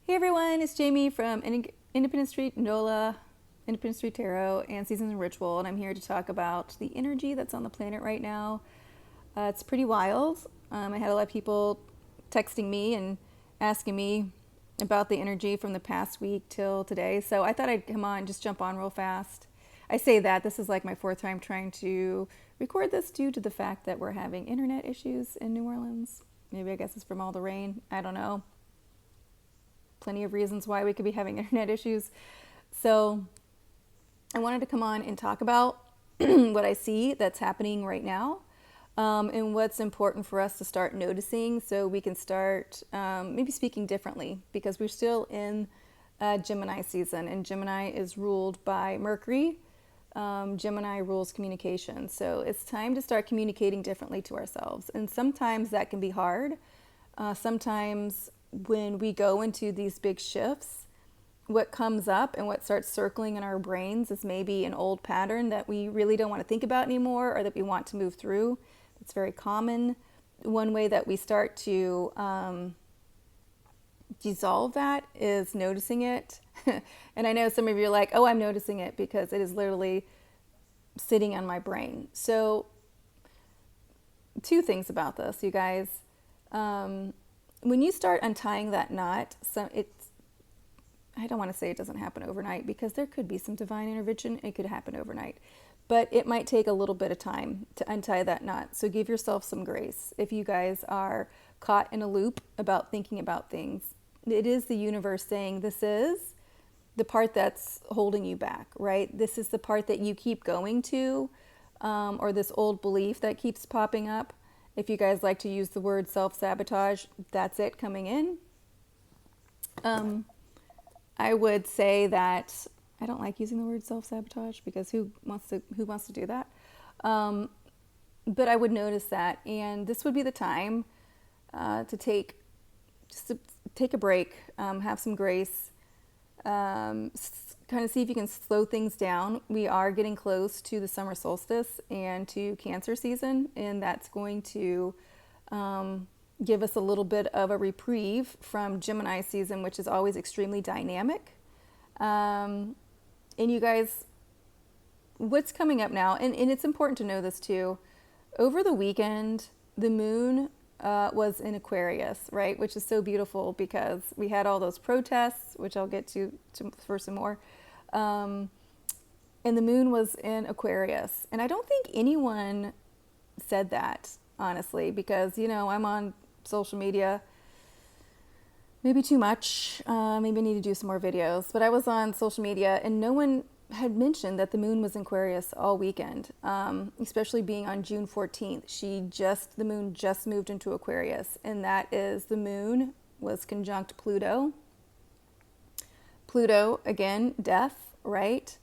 Hey everyone, it's Jamie from Independent Street NOLA, Independent Street Tarot, and Seasons and Ritual, and I'm here to talk about the energy that's on the planet right now. It's pretty wild. I had a lot of people texting me and asking me about the energy from the past week till today, so I thought I'd come on, just jump on real fast. I say that this is like my fourth time trying to record this due to the fact that we're having internet issues in New Orleans. Maybe I guess it's from all the rain. I don't know. Plenty of reasons why we could be having internet issues. So I wanted to come on and talk about what I see that's happening right now, and what's important for us to start noticing so we can start maybe speaking differently, because we're still in Gemini season, and Gemini is ruled by Mercury. Gemini rules communication. So it's time to start communicating differently to ourselves. And sometimes that can be hard. Sometimes when we go into these big shifts, what comes up and what starts circling in our brains is maybe an old pattern that we really don't want to think about anymore, or that we want to move through. It's very common. One way that we start to dissolve that is noticing it. And I know some of you are like, oh, I'm noticing it because it is literally sitting on my brain. So two things about this, you guys. When you start untying that knot, I don't want to say it doesn't happen overnight, because there could be some divine intervention. It could happen overnight, but it might take a little bit of time to untie that knot. So give yourself some grace. If you guys are caught in a loop about thinking about things, it is the universe saying, this is the part that's holding you back, right? This is the part that you keep going to, or this old belief that keeps popping up. If you guys like to use the word self-sabotage, that's it coming in. I would say that I don't like using the word self-sabotage, because who wants to do that? But I would notice that, and this would be the time to take a break, have some grace, kind of see if you can slow things down. We are getting close to the summer solstice and to Cancer season, and that's going to give us a little bit of a reprieve from Gemini season, which is always extremely dynamic. And you guys, what's coming up now, and it's important to know this too, over the weekend, the moon was in Aquarius, right? Which is so beautiful, because we had all those protests, which I'll get to for some more. And the moon was in Aquarius. And I don't think anyone said that, honestly, because, I'm on social media, maybe too much. Maybe I need to do some more videos. But I was on social media, and no one had mentioned that the moon was in Aquarius all weekend, especially being on June 14th. The moon just moved into Aquarius, and that is, the moon was conjunct Pluto. Pluto, again, death, right?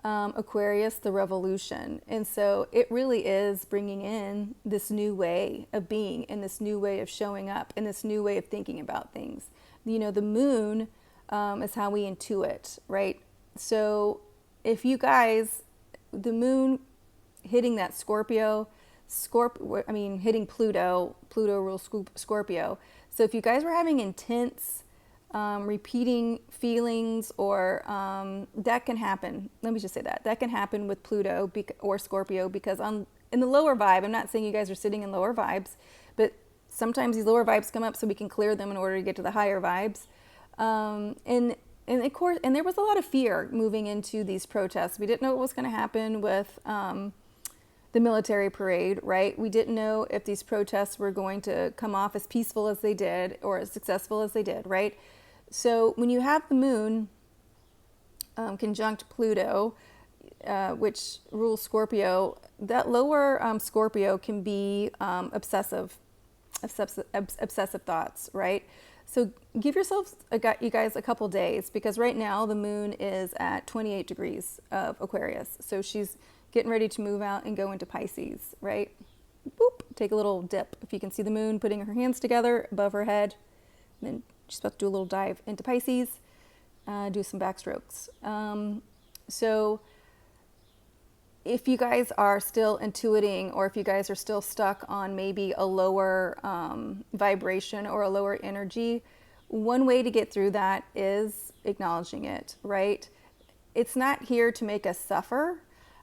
Aquarius, the revolution. And so it really is bringing in this new way of being, and this new way of showing up, and this new way of thinking about things. The moon is how we intuit, right? So if you guys, the moon hitting that hitting Pluto rules Scorpio. So if you guys were having intense, repeating feelings, or that can happen. Let me just say that can happen with Pluto or Scorpio, because in the lower vibe, I'm not saying you guys are sitting in lower vibes, but sometimes these lower vibes come up so we can clear them in order to get to the higher vibes. And of course, and there was a lot of fear moving into these protests. We didn't know what was going to happen with the military parade, right? We didn't know if these protests were going to come off as peaceful as they did, or as successful as they did, right? So when you have the moon conjunct Pluto, which rules Scorpio, that lower Scorpio can be obsessive thoughts, right? So give yourselves, you guys, a couple days, because right now the moon is at 28 degrees of Aquarius. So she's getting ready to move out and go into Pisces, right? Boop, take a little dip. If you can see the moon putting her hands together above her head, and then she's about to do a little dive into Pisces, do some backstrokes. So if you guys are still intuiting, or if you guys are still stuck on maybe a lower vibration or a lower energy, one way to get through that is acknowledging it, right? It's not here to make us suffer.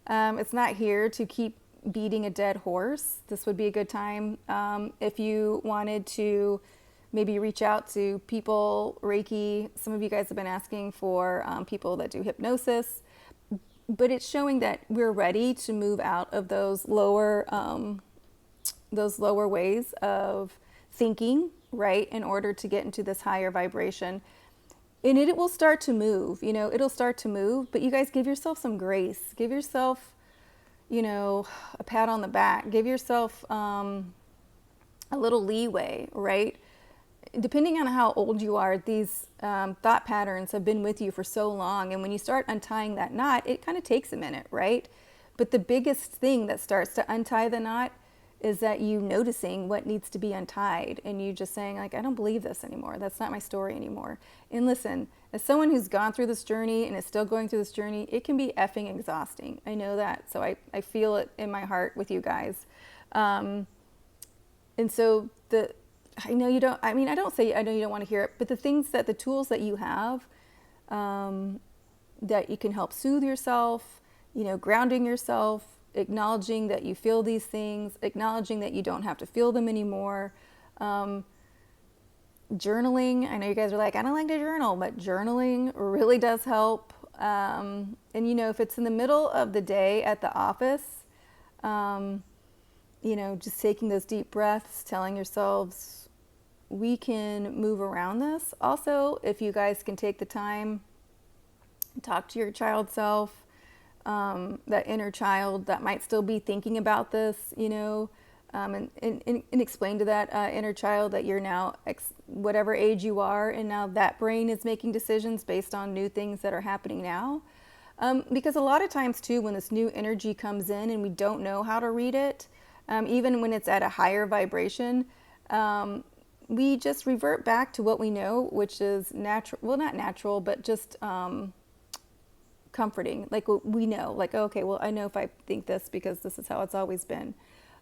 It's not here to keep beating a dead horse. This would be a good time if you wanted to maybe reach out to people, Reiki. Some of you guys have been asking for people that do hypnosis, but it's showing that we're ready to move out of those lower ways of thinking, right, in order to get into this higher vibration. And it will start to move, it'll start to move, but you guys give yourself some grace. Give yourself, a pat on the back. Give yourself a little leeway, right? Depending on how old you are, these thought patterns have been with you for so long. And when you start untying that knot, it kind of takes a minute, right? But the biggest thing that starts to untie the knot is that you noticing what needs to be untied and you just saying, like, I don't believe this anymore. That's not my story anymore. And listen, as someone who's gone through this journey and is still going through this journey, it can be effing exhausting. I know that. So I feel it in my heart with you guys. And so I know you don't, I don't say, I know you don't want to hear it, but the tools that you have, that you can help soothe yourself, grounding yourself, acknowledging that you feel these things, acknowledging that you don't have to feel them anymore. Journaling, I know you guys are like, I don't like to journal, but journaling really does help. And if it's in the middle of the day at the office, just taking those deep breaths, telling yourselves, we can move around this. Also, if you guys can take the time, talk to your child self, that inner child that might still be thinking about this, and explain to that inner child that you're now whatever age you are, and now that brain is making decisions based on new things that are happening now. Because a lot of times too, when this new energy comes in and we don't know how to read it, even when it's at a higher vibration, we just revert back to what we know, which is natural. Well, not natural, but just comforting. Like we know, like, okay, well, I know if I think this because this is how it's always been.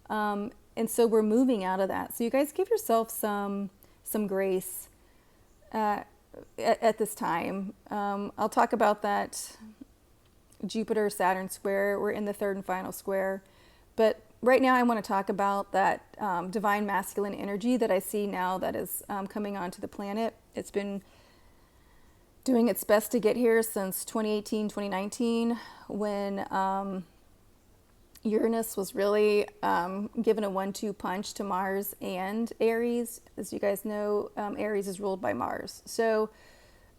And so we're moving out of that. So you guys give yourself some grace at this time. I'll talk about that Jupiter-Saturn square. We're in the third and final square. But right now I want to talk about that divine masculine energy that I see now that is coming onto the planet. It's been doing its best to get here since 2018, 2019, when Uranus was really given a 1-2 punch to Mars and Aries. As you guys know, Aries is ruled by Mars. So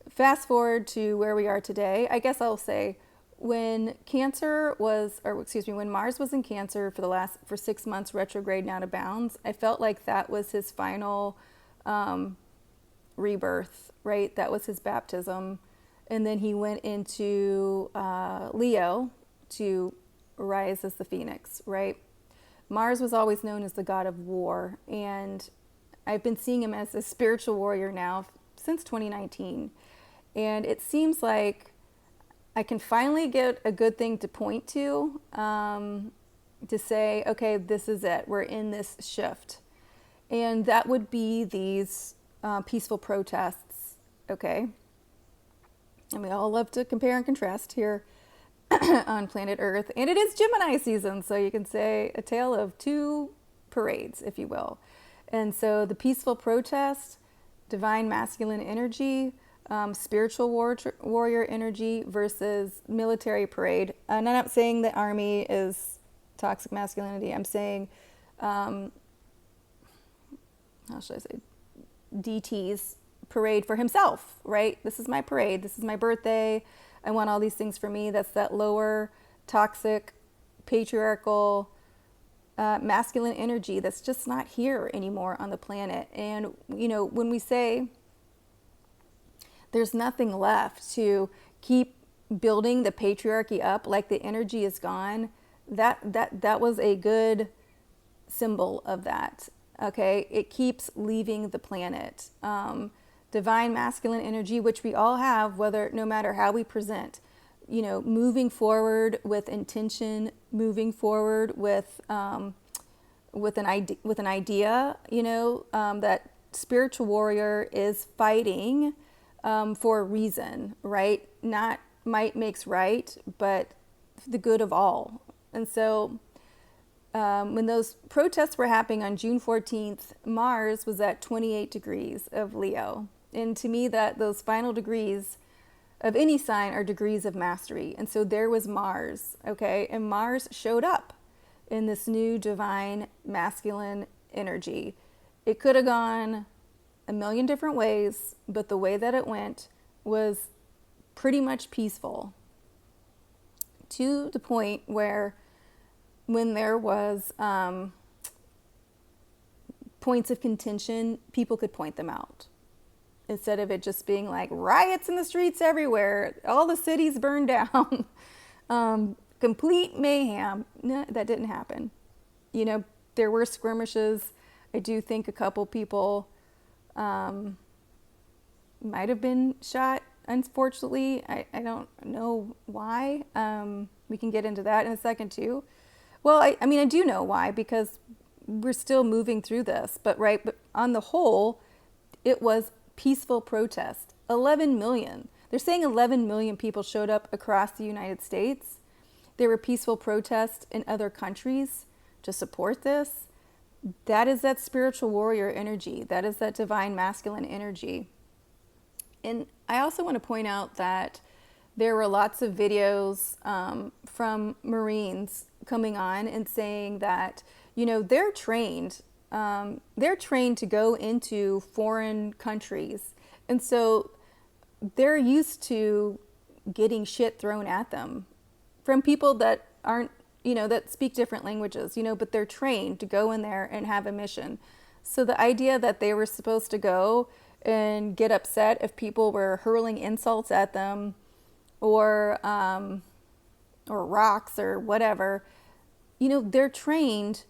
fast forward to where we are today. I guess I'll say when when Mars was in Cancer for 6 months retrograde and out of bounds, I felt like that was his final rebirth, right? That was his baptism. And then he went into Leo to rise as the phoenix, right? Mars was always known as the god of war, and I've been seeing him as a spiritual warrior now since 2019. And it seems like I can finally get a good thing to point to say, okay, this is it. We're in this shift. And that would be these peaceful protests, okay? And we all love to compare and contrast here on planet Earth. And it is Gemini season, so you can say a tale of two parades, if you will. And so the peaceful protest, divine masculine energy, spiritual warrior energy versus military parade. And I'm not saying the army is toxic masculinity. I'm saying, how should I say, DT's parade for himself, right? This is my parade. This is my birthday. I want all these things for me. That's that lower, toxic, patriarchal, masculine energy that's just not here anymore on the planet. And, when we say there's nothing left to keep building the patriarchy up, like the energy is gone, that was a good symbol of that. Okay, it keeps leaving the planet. Divine masculine energy, which we all have, no matter how we present, moving forward with intention, moving forward with an idea, that spiritual warrior is fighting for a reason, right? Not might makes right, but the good of all. And so when those protests were happening on June 14th, Mars was at 28 degrees of Leo. And to me, that those final degrees of any sign are degrees of mastery. And so there was Mars, okay? And Mars showed up in this new divine masculine energy. It could have gone a million different ways, but the way that it went was pretty much peaceful, to the point where when there was points of contention, people could point them out. Instead of it just being like riots in the streets everywhere, all the cities burned down, complete mayhem. No, that didn't happen. You know, there were skirmishes. I do think a couple people might have been shot, unfortunately. I don't know why. We can get into that in a second too. Well, I mean, I do know why, because we're still moving through this. But on the whole, it was peaceful protest. 11 million. They're saying 11 million people showed up across the United States. There were peaceful protests in other countries to support this. That is that spiritual warrior energy. That is that divine masculine energy. And I also want to point out that there were lots of videos from Marines coming on and saying that, you know, they're trained to go into foreign countries. And so they're used to getting shit thrown at them from people that aren't, you know, that speak different languages, you know, but they're trained to go in there and have a mission. So the idea that they were supposed to go and get upset if people were hurling insults at them or rocks or whatever, you know, they're trained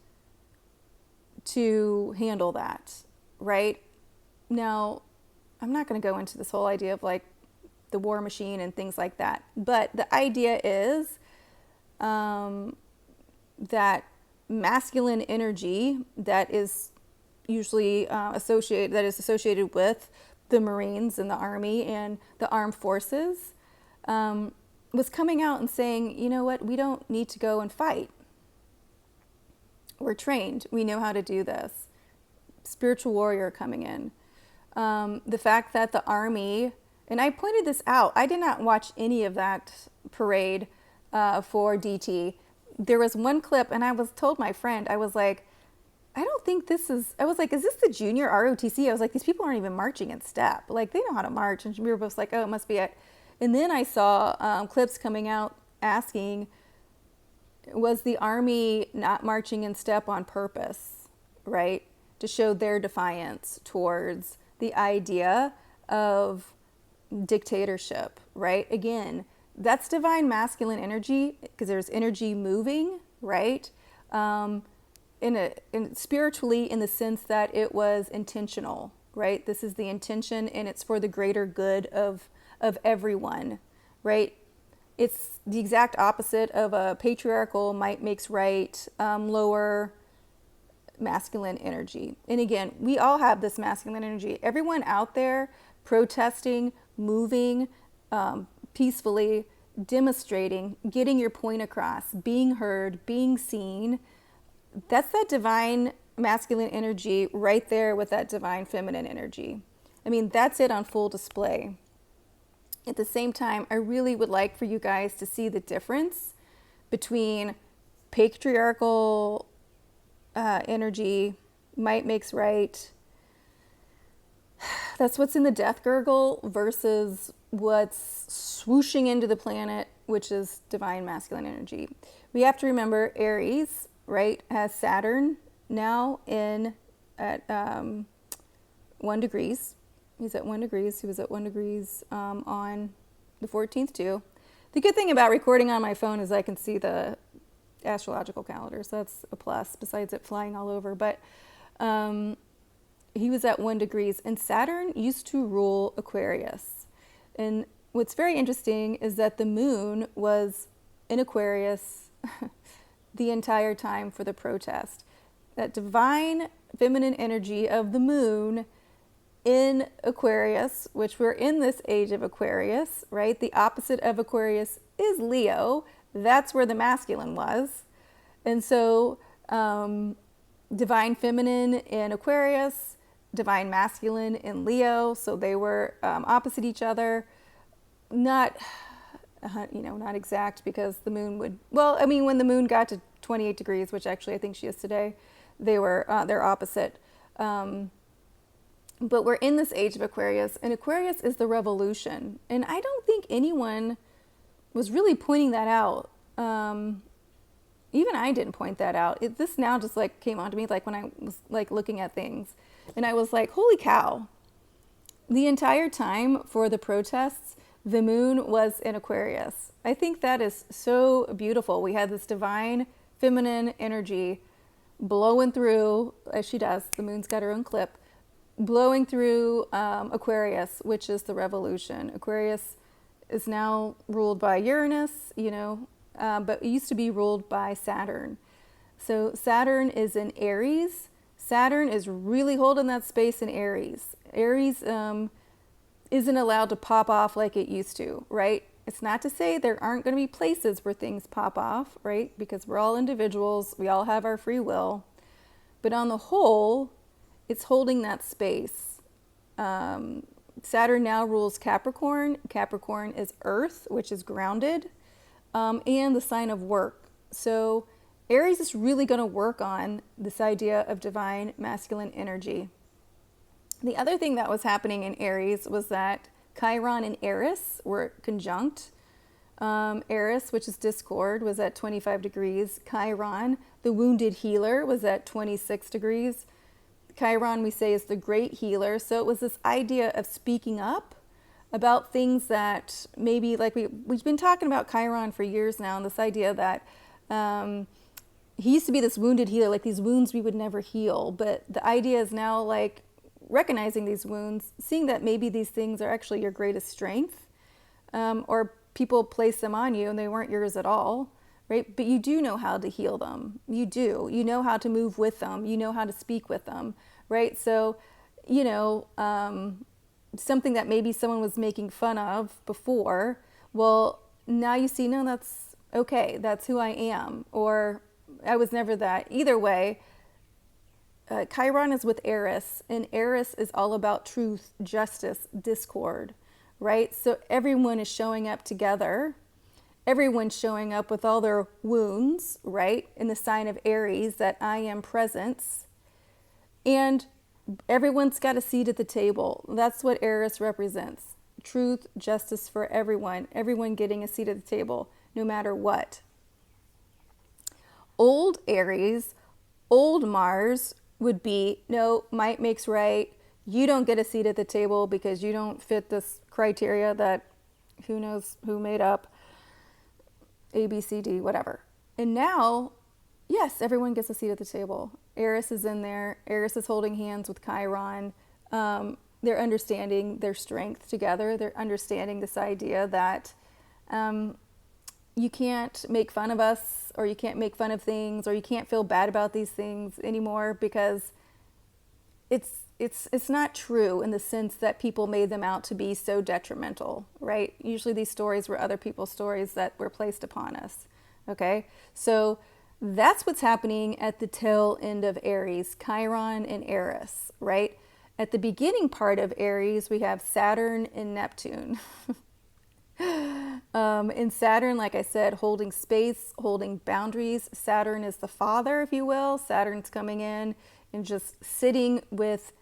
to handle that, right? Now, I'm not going to go into this whole idea of like the war machine and things like that, but the idea is that masculine energy that is usually associated with the Marines and the Army and the armed forces was coming out and saying, you know what, we don't need to go and fight. We're trained. We know how to do this. Spiritual warrior coming in. The fact that the Army, and I pointed this out, I did not watch any of that parade for DT. There was one clip, and I was told my friend, I was like, I don't think this is, I was like, is this the junior ROTC? I was like, these people aren't even marching in step. Like, they know how to march. And we were both like, oh, it must be it. And then I saw clips coming out asking, was the Army not marching in step on purpose, right? To show their defiance towards the idea of dictatorship, right? Again, that's divine masculine energy, because there's energy moving, right? Spiritually, in the sense that it was intentional, right? This is the intention, and it's for the greater good of everyone, right? It's the exact opposite of a patriarchal might makes right, lower masculine energy. And again, we all have this masculine energy. Everyone out there protesting, moving, peacefully, demonstrating, getting your point across, being heard, being seen. That's that divine masculine energy right there with that divine feminine energy. I mean, that's it on full display. At the same time, I really would like for you guys to see the difference between patriarchal energy, might makes right. That's what's in the death gurgle versus what's swooshing into the planet, which is divine masculine energy. We have to remember Aries, right, has Saturn now at 1 degrees. He's at 1 degrees. He was at 1 degrees on the 14th too. The good thing about recording on my phone is I can see the astrological calendar, so that's a plus, besides it flying all over. But he was at 1 degrees, and Saturn used to rule Aquarius. And what's very interesting is that the moon was in Aquarius the entire time for the protest. That divine feminine energy of the moon in Aquarius, which we're in this age of Aquarius, right? The opposite of Aquarius is Leo. That's where the masculine was. And so divine feminine in Aquarius, divine masculine in Leo. So they were opposite each other. Not, not exact, because the moon would, well, I mean, when the moon got to 28 degrees, which actually I think she is today, they're opposite. But we're in this age of Aquarius, and Aquarius is the revolution. And I don't think anyone was really pointing that out. Even I didn't point that out. This now just like came onto me, like when I was like looking at things, and I was like, holy cow. The entire time for the protests, the moon was in Aquarius. I think that is so beautiful. We had this divine feminine energy blowing through, as she does, the moon's got her own clip, blowing through Aquarius, which is the revolution. Aquarius is now ruled by Uranus, but it used to be ruled by Saturn. So Saturn is in Aries. Saturn is really holding that space in Aries. Aries isn't allowed to pop off like it used to, right? It's not to say there aren't going to be places where things pop off, right? Because we're all individuals. We all have our free will. But on the whole, it's holding that space. Saturn now rules Capricorn. Capricorn is Earth, which is grounded, and the sign of work. So Aries is really going to work on this idea of divine masculine energy. The other thing that was happening in Aries was that Chiron and Eris were conjunct. Eris, which is discord, was at 25 degrees. Chiron, the wounded healer, was at 26 degrees. Chiron, we say, is the great healer. So it was this idea of speaking up about things that maybe, like we've been talking about Chiron for years now, and this idea that he used to be this wounded healer, like these wounds we would never heal. But the idea is now like recognizing these wounds, seeing that maybe these things are actually your greatest strength, or people place them on you and they weren't yours at all, right? But you do know how to heal them. You do. You know how to move with them. You know how to speak with them, right? So, something that maybe someone was making fun of before, well, now you see, no, that's okay. That's who I am. Or I was never that. Either way, Chiron is with Eris, and Eris is all about truth, justice, discord, right? So everyone is showing up together. Everyone's showing up with all their wounds, right? In the sign of Aries, that I am presence. And everyone's got a seat at the table. That's what Eris represents. Truth, justice for everyone. Everyone getting a seat at the table, no matter what. Old Aries, old Mars would be, no, might makes right. You don't get a seat at the table because you don't fit this criteria that who knows who made up. A, B, C, D, whatever. And now, yes, everyone gets a seat at the table. Eris is in there. Eris is holding hands with Chiron. They're understanding their strength together. They're understanding this idea that you can't make fun of us, or you can't make fun of things, or you can't feel bad about these things anymore, because it's not true in the sense that people made them out to be so detrimental, right? Usually these stories were other people's stories that were placed upon us, okay? So that's what's happening at the tail end of Aries, Chiron and Eris, right? At the beginning part of Aries, we have Saturn and Neptune. In Saturn, like I said, holding space, holding boundaries. Saturn is the father, if you will. Saturn's coming in and just sitting with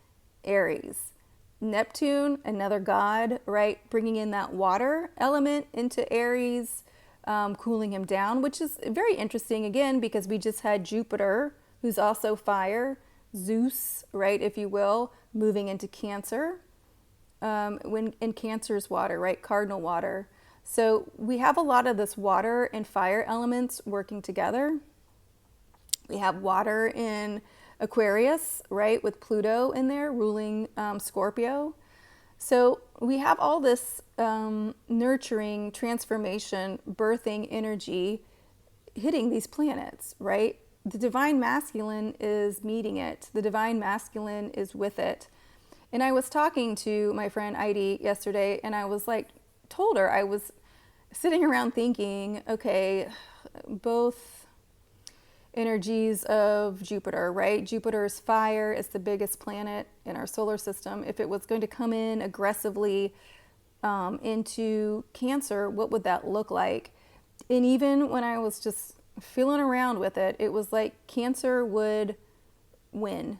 Aries. Neptune, another god, right? Bringing in that water element into Aries, cooling him down, which is very interesting, again, because we just had Jupiter, who's also fire, Zeus, right, if you will, moving into Cancer. When in Cancer's water, right? Cardinal water. So we have a lot of this water and fire elements working together. We have water in Aquarius, right? With Pluto in there ruling Scorpio. So we have all this nurturing, transformation, birthing energy hitting these planets, right? The divine masculine is meeting it. The divine masculine is with it. And I was talking to my friend Heidi yesterday, and I was like, told her, I was sitting around thinking, okay, both energies of Jupiter, right? Jupiter is fire, it's the biggest planet in our solar system. If it was going to come in aggressively into Cancer, what would that look like? And even when I was just feeling around with it, it was like Cancer would win,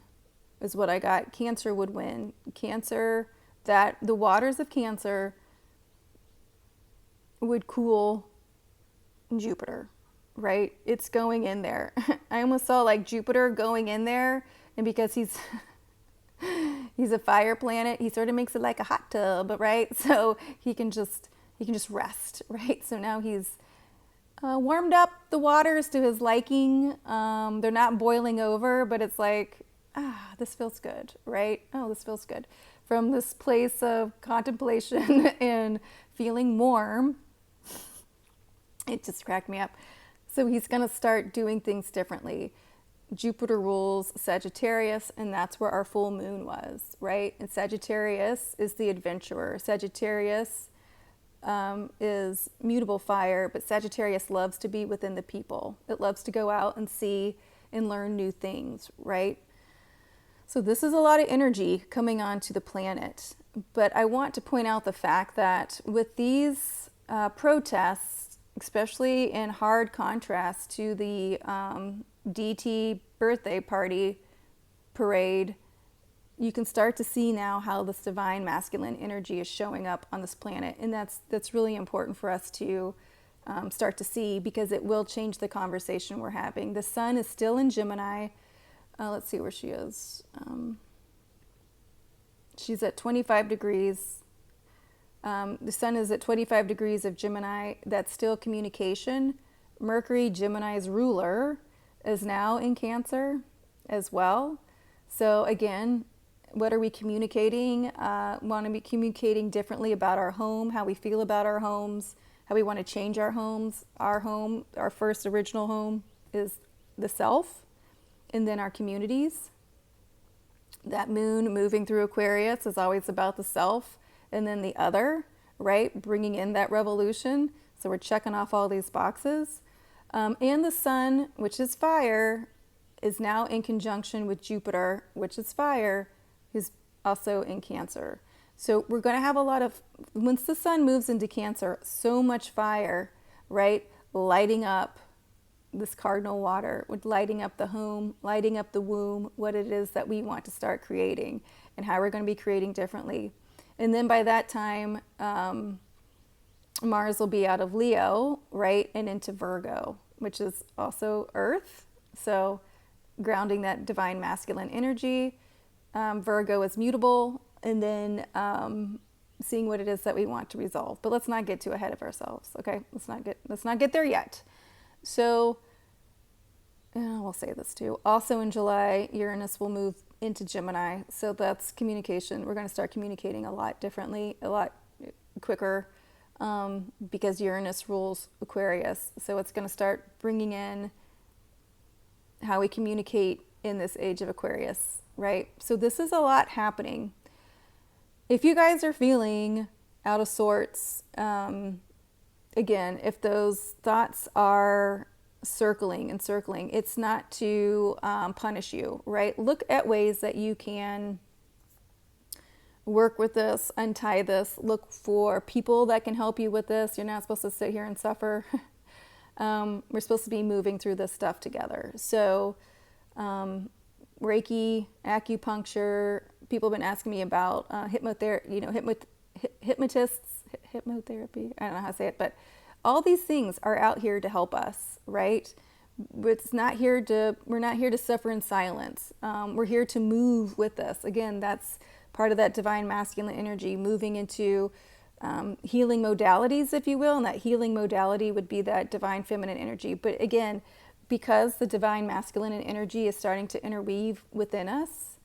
is what I got. Cancer would win. Cancer, that the waters of Cancer would cool Jupiter, right? It's going in there. I almost saw like Jupiter going in there, and because he's he's a fire planet, he sort of makes it like a hot tub, right? So he can just rest, right? So now he's warmed up the waters to his liking. They're not boiling over, but it's like, this feels good, right? Oh, this feels good. From this place of contemplation and feeling warm, it just cracked me up. So he's going to start doing things differently. Jupiter rules Sagittarius, and that's where our full moon was, right? And Sagittarius is the adventurer. Sagittarius is mutable fire, but Sagittarius loves to be within the people. It loves to go out and see and learn new things, right? So this is a lot of energy coming onto the planet. But I want to point out the fact that with these protests, especially in hard contrast to the DT birthday party parade, you can start to see now how this divine masculine energy is showing up on this planet. And that's really important for us to start to see, because it will change the conversation we're having. The sun is still in Gemini. Let's see where she is. She's at 25 degrees. The sun is at 25 degrees of Gemini. That's still communication. Mercury, Gemini's ruler, is now in Cancer as well. So again, what are we communicating? Want to be communicating differently about our home, how we feel about our homes, how we want to change our homes. Our home, our first original home, is the self, and then our communities. That moon moving through Aquarius is always about the self, and then the other, right? Bringing in that revolution. So we're checking off all these boxes. And the sun, which is fire, is now in conjunction with Jupiter, which is fire, who's also in Cancer. So we're going to have a lot of, once the sun moves into Cancer, so much fire, right? Lighting up this cardinal water, with lighting up the home, lighting up the womb, what it is that we want to start creating and how we're going to be creating differently. And then by that time, Mars will be out of Leo, right, and into Virgo, which is also Earth. So grounding that divine masculine energy. Virgo is mutable, and then seeing what it is that we want to resolve. But let's not get too ahead of ourselves, okay? Let's not get there yet. So we'll say this too. Also in July, Uranus will move into Gemini. So that's communication. We're going to start communicating a lot differently, a lot quicker, because Uranus rules Aquarius. So it's going to start bringing in how we communicate in this age of Aquarius, right? So this is a lot happening. If you guys are feeling out of sorts, again, if those thoughts are circling, it's not to punish you, right? Look at ways that you can work with this, untie this, look for people that can help you with this. You're not supposed to sit here and suffer. We're supposed to be moving through this stuff together. So Reiki, acupuncture, people have been asking me about hypnotherapy, hypnotists, hypnotherapy, I don't know how to say it, but all these things are out here to help us, right? We're not here to suffer in silence. We're here to move with this. Again, that's part of that divine masculine energy, moving into healing modalities, if you will, and that healing modality would be that divine feminine energy. But again, because the divine masculine energy is starting to interweave within us,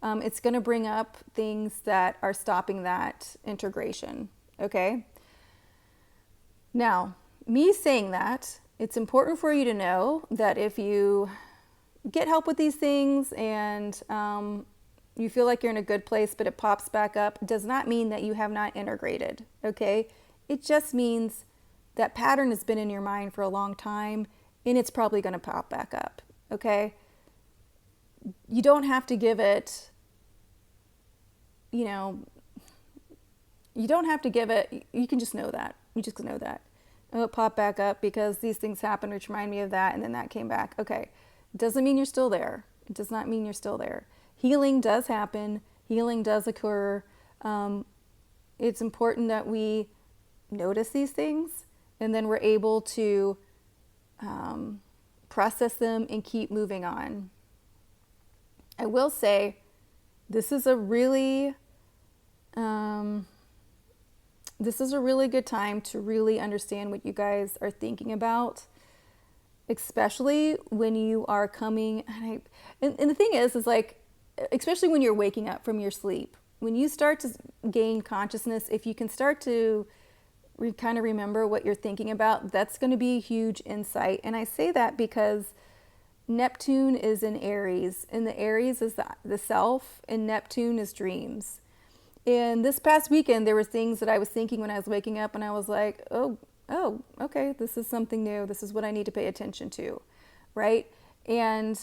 it's going to bring up things that are stopping that integration, okay? Now, me saying that, it's important for you to know that if you get help with these things and you feel like you're in a good place, but it pops back up, does not mean that you have not integrated, okay? It just means that pattern has been in your mind for a long time, and it's probably going to pop back up, okay? You don't have to give it, you know, you don't have to give it, you can just know that. You just know that. Oh, it popped back up because these things happened, which remind me of that, and then that came back. Okay. It doesn't mean you're still there. It does not mean you're still there. Healing does happen. Healing does occur. It's important that we notice these things, and then we're able to process them and keep moving on. I will say this is a really good time to really understand what you guys are thinking about, especially when you are coming. And the thing is like, especially when you're waking up from your sleep, when you start to gain consciousness, if you can start to kind of remember what you're thinking about, that's going to be a huge insight. And I say that because Neptune is in Aries, and the Aries is the self, and Neptune is dreams. And this past weekend, there were things that I was thinking when I was waking up, and I was like, oh, okay, this is something new. This is what I need to pay attention to, right? And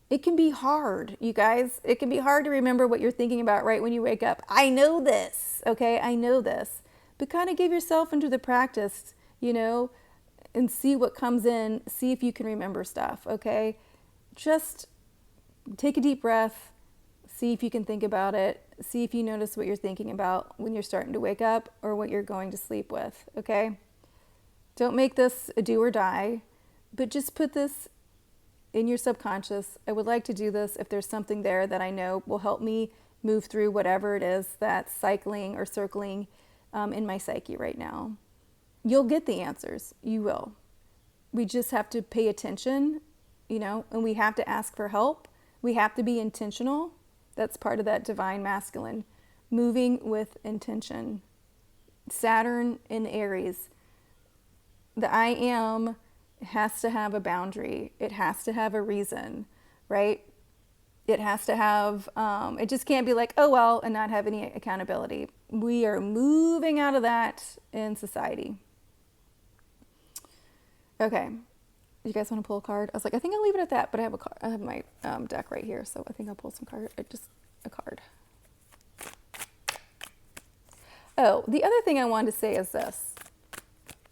it can be hard, you guys. It can be hard to remember what you're thinking about right when you wake up. I know this, okay? I know this. But kind of give yourself into the practice, and see what comes in. See if you can remember stuff, okay? Just take a deep breath. See if you can think about it. See if you notice what you're thinking about when you're starting to wake up or what you're going to sleep with, okay? Don't make this a do or die, but just put this in your subconscious. I would like to do this if there's something there that I know will help me move through whatever it is that's cycling or circling in my psyche right now. You'll get the answers. You will. We just have to pay attention, and we have to ask for help. We have to be intentional. That's part of that divine masculine, moving with intention. Saturn in Aries. The I am has to have a boundary. It has to have a reason, right? It has to have, it just can't be like, oh, well, and not have any accountability. We are moving out of that in society. Okay. You guys want to pull a card? I was like, I think I'll leave it at that, but I have my deck right here, so I think I'll pull some card. Just a card. Oh, the other thing I wanted to say is this.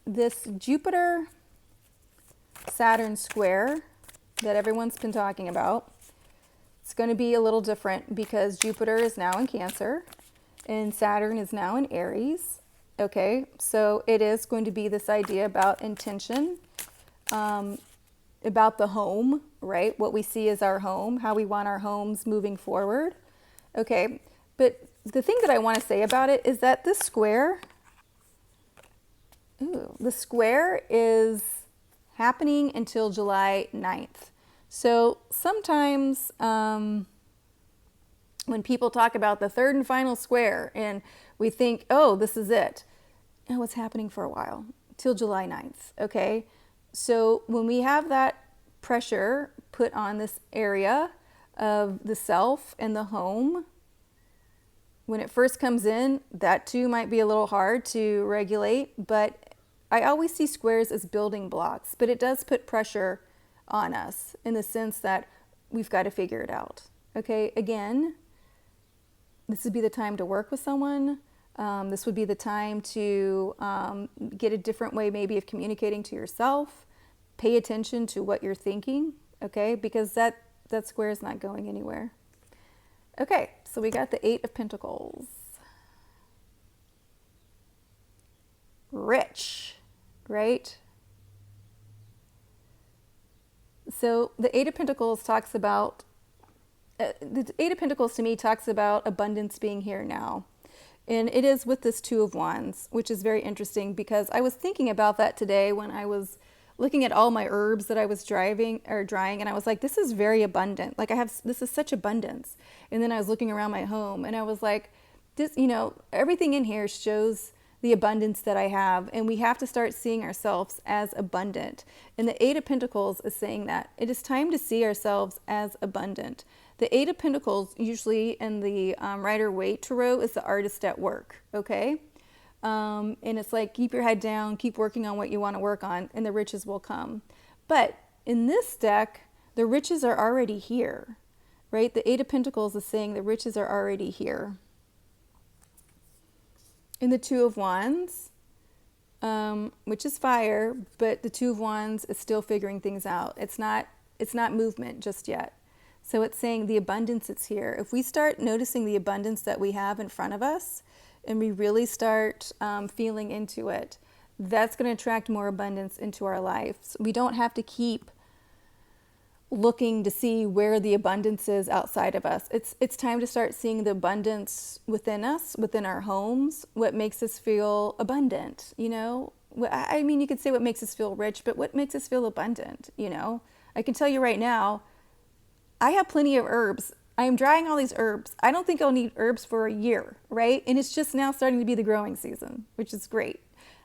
This Jupiter Saturn square that everyone's been talking about, it's going to be a little different because Jupiter is now in Cancer and Saturn is now in Aries. Okay, so it is going to be this idea about intention, about the home, right? What we see as our home, how we want our homes moving forward. Okay, but the thing that I want to say about it is that this square, the square is happening until July 9th. So sometimes when people talk about the third and final square and we think, oh, this is it. No, it's happening for a while, till July 9th, okay? So when we have that pressure put on this area of the self and the home, when it first comes in, that too might be a little hard to regulate, but I always see squares as building blocks, but it does put pressure on us in the sense that we've got to figure it out. Okay, again, this would be the time to work with someone. This would be the time to get a different way maybe of communicating to yourself. Pay attention to what you're thinking, okay, because that square is not going anywhere. Okay, so we got the 8 of Pentacles. Rich, right? So the 8 of Pentacles talks about, the 8 of Pentacles to me talks about abundance being here now. And it is with this 2 of Wands, which is very interesting because I was thinking about that today when I was looking at all my herbs that I was drying, and I was like, this is very abundant. Like this is such abundance. And then I was looking around my home and I was like, this, everything in here shows the abundance that I have, and we have to start seeing ourselves as abundant. And the 8 of Pentacles is saying that it is time to see ourselves as abundant. The Eight of Pentacles, usually in the Rider-Waite Tarot, is the artist at work, okay? And it's like, keep your head down, keep working on what you want to work on, and the riches will come. But in this deck, the riches are already here, right? The Eight of Pentacles is saying the riches are already here. In the Two of Wands, which is fire, but the Two of Wands is still figuring things out. It's not movement just yet. So it's saying the abundance is here. If we start noticing the abundance that we have in front of us, and we really start feeling into it, that's going to attract more abundance into our lives. We don't have to keep looking to see where the abundance is outside of us. It's time to start seeing the abundance within us, within our homes, what makes us feel abundant, you know? I mean, you could say what makes us feel rich, but what makes us feel abundant, you know? I can tell you right now, I have plenty of herbs. I am drying all these herbs. I don't think I'll need herbs for a year, right? And it's just now starting to be the growing season, which is great.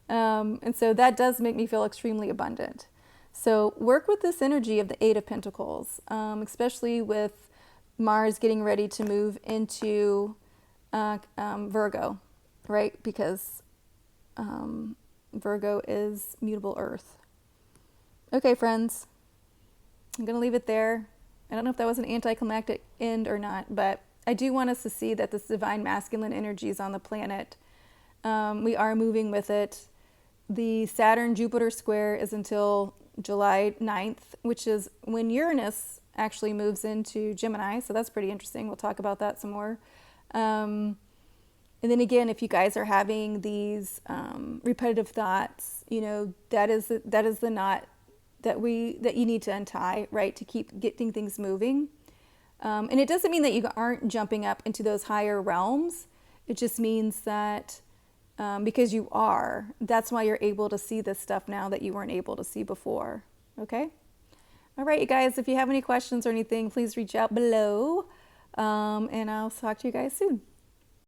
And so that does make me feel extremely abundant. So work with this energy of the Eight of Pentacles, especially with Mars getting ready to move into Virgo, right? Because Virgo is mutable earth. Okay, friends, I'm going to leave it there. I don't know if that was an anticlimactic end or not, but I do want us to see that this divine masculine energy is on the planet. We are moving with it. The Saturn-Jupiter square is until July 9th, which is when Uranus actually moves into Gemini. So that's pretty interesting. We'll talk about that some more. And then again, if you guys are having these repetitive thoughts, you know, that is the knot that you need to untie, right, to keep getting things moving. And it doesn't mean that you aren't jumping up into those higher realms. It just means that because you are, that's why you're able to see this stuff now that you weren't able to see before. Okay? All right, you guys, if you have any questions or anything, please reach out below. And I'll talk to you guys soon.